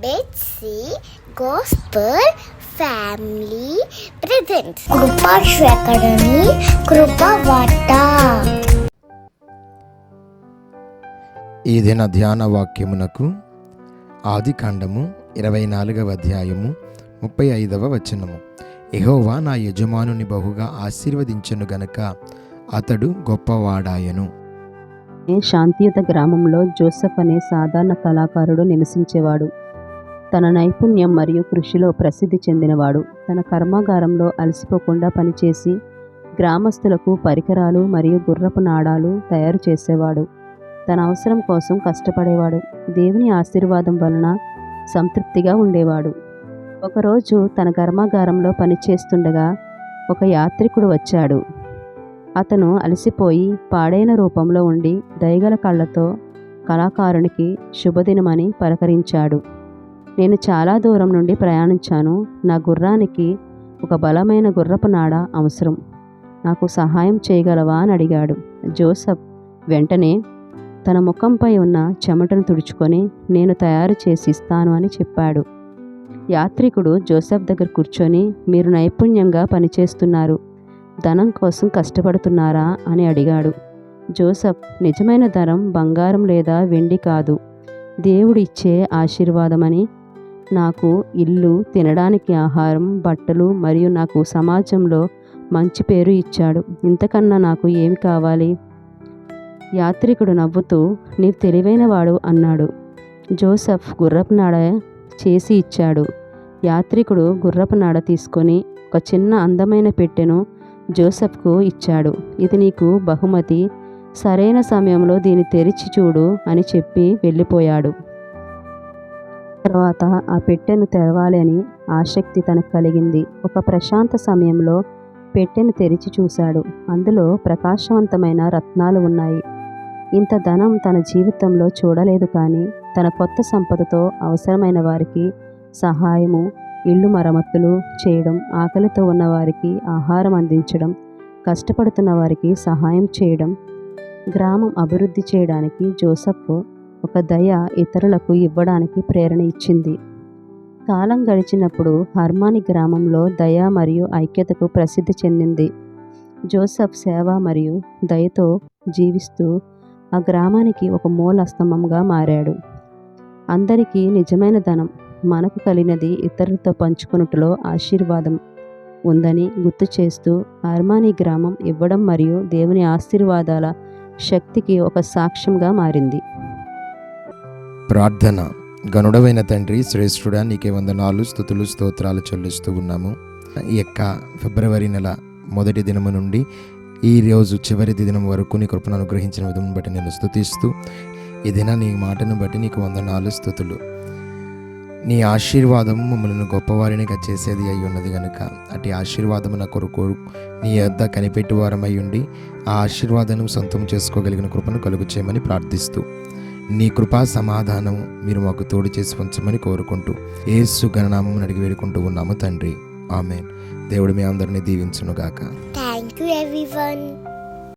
Betsy gospel family presents Krupashri academy Krupavartha. ఈ దిన ధ్యాన వాక్యమునకు ఆదికాండము 24వ అధ్యాయము 35వ వచనము. యెహోవా నా యజమానుని బహుగా ఆశీర్వదించెను గనుక అతడు గొప్పవాడాయను. శాంతియుత గ్రామంలో జోసెఫ్ అనే సాధారణ కళాకారుడు నివసించేవాడు. తన నైపుణ్యం మరియు కృషిలో ప్రసిద్ధి చెందినవాడు. తన కర్మాగారంలో అలసిపోకుండా పనిచేసి గ్రామస్తులకు పరికరాలు మరియు గుర్రపు నాడాలు తయారు చేసేవాడు. తన అవసరం కోసం కష్టపడేవాడు. దేవుని ఆశీర్వాదం వలన సంతృప్తిగా ఉండేవాడు. ఒకరోజు తన కర్మాగారంలో పనిచేస్తుండగా ఒక యాత్రికుడు వచ్చాడు. అతను అలసిపోయి పాడైన రూపంలో ఉండి దయగల కళ్ళతో కళాకారునికి శుభదినమని పలకరించాడు. నేను చాలా దూరం నుండి ప్రయాణించాను. నా గుర్రానికి ఒక బలమైన గుర్రపు నాడ అవసరం. నాకు సహాయం చేయగలవా అని అడిగాడు. జోసెఫ్ వెంటనే తన ముఖంపై ఉన్న చెమటను తుడుచుకొని నేను తయారు చేసి ఇస్తాను అని చెప్పాడు. యాత్రికుడు జోసెఫ్ దగ్గర కూర్చొని, మీరు నైపుణ్యంగా పనిచేస్తున్నారు, ధనం కోసం కష్టపడుతున్నారా అని అడిగాడు. జోసెఫ్, నిజమైన ధనం బంగారం లేదా వెండి కాదు, దేవుడిచ్చే ఆశీర్వాదమని. నాకు ఇల్లు, తినడానికి ఆహారం, బట్టలు మరియు నాకు సమాజంలో మంచి పేరు ఇచ్చాడు. ఇంతకన్నా నాకు ఏమి కావాలి? యాత్రికుడు నవ్వుతూ, నీవు తెలివైనవాడు అన్నాడు. జోసెఫ్ గుర్రపు నాడ చేసి ఇచ్చాడు. యాత్రికుడు గుర్రపు నాడ తీసుకొని ఒక చిన్న అందమైన పెట్టెను జోసెఫ్కు ఇచ్చాడు. ఇది నీకు బహుమతి, సరైన సమయంలో దీన్ని తెరిచి చూడు అని చెప్పి వెళ్ళిపోయాడు. తర్వాత ఆ పెట్టెను తెరవాలి అని ఆసక్తి తనకు కలిగింది. ఒక ప్రశాంత సమయంలో పెట్టెను తెరిచి చూశాడు. అందులో ప్రకాశవంతమైన రత్నాలు ఉన్నాయి. ఇంత ధనం తన జీవితంలో చూడలేదు. కానీ తన కొత్త సంపదతో అవసరమైన వారికి సహాయము, ఇళ్ళు మరమ్మతులు చేయడం, ఆకలితో ఉన్న వారికి ఆహారం అందించడం, కష్టపడుతున్న వారికి సహాయం చేయడం, గ్రామం అభివృద్ధి చేయడానికి జోసెఫ్ ఒక దయ ఇతరులకు ఇవ్వడానికి ప్రేరణ ఇచ్చింది. కాలం గడిచినప్పుడు హర్మాని గ్రామంలో దయ మరియు ఐక్యతకు ప్రసిద్ధి చెందింది. జోసెఫ్ సేవ మరియు దయతో జీవిస్తూ ఆ గ్రామానికి ఒక మూల స్తంభంగా మారాడు. అందరికీ నిజమైన ధనం, మనకు కలిగినది ఇతరులతో పంచుకున్నట్లో ఆశీర్వాదం ఉందని గుర్తు చేస్తూ హర్మాని గ్రామం ఇవ్వడం మరియు దేవుని ఆశీర్వాదాల శక్తికి ఒక సాక్ష్యంగా మారింది. ప్రార్థన. గనుడవైన తండ్రి, శ్రేష్ఠుడా, నీకే వందనాలు, స్తుతులు, స్తోత్రాలు చెల్లిస్తూ ఉన్నాము. ఈ యొక్క ఫిబ్రవరి నెల మొదటి దినము నుండి ఈ రోజు చివరి దినం వరకు నీ కృపను అనుగ్రహించిన విధం బట్టి నేను స్తుతిస్తూ, ఈ దిన నీ మాటను బట్టి నీకు వందనాలు, స్తుతులు. నీ ఆశీర్వాదము మమ్మల్ని గొప్పవారినిగా చేసేది అయి ఉన్నది కనుక అటు ఆశీర్వాదము నా కొరకు నీ యొద్ద కనిపెట్టి వారమై ఉండి ఆ ఆశీర్వాదం సొంతం చేసుకోగలిగిన కృపను కలుగు చేయమని ప్రార్థిస్తూ, నీ కృపా సమాధానం మీరు మాకు తోడు చేసి ఉంచమని కోరుకుంటూ యేసు ఘననామం అడిగి వేడుకుంటూ ఉన్నాము తండ్రి. ఆమేన్. దేవుడు మీ అందరినీ దీవించునుగాక. Thank you everyone.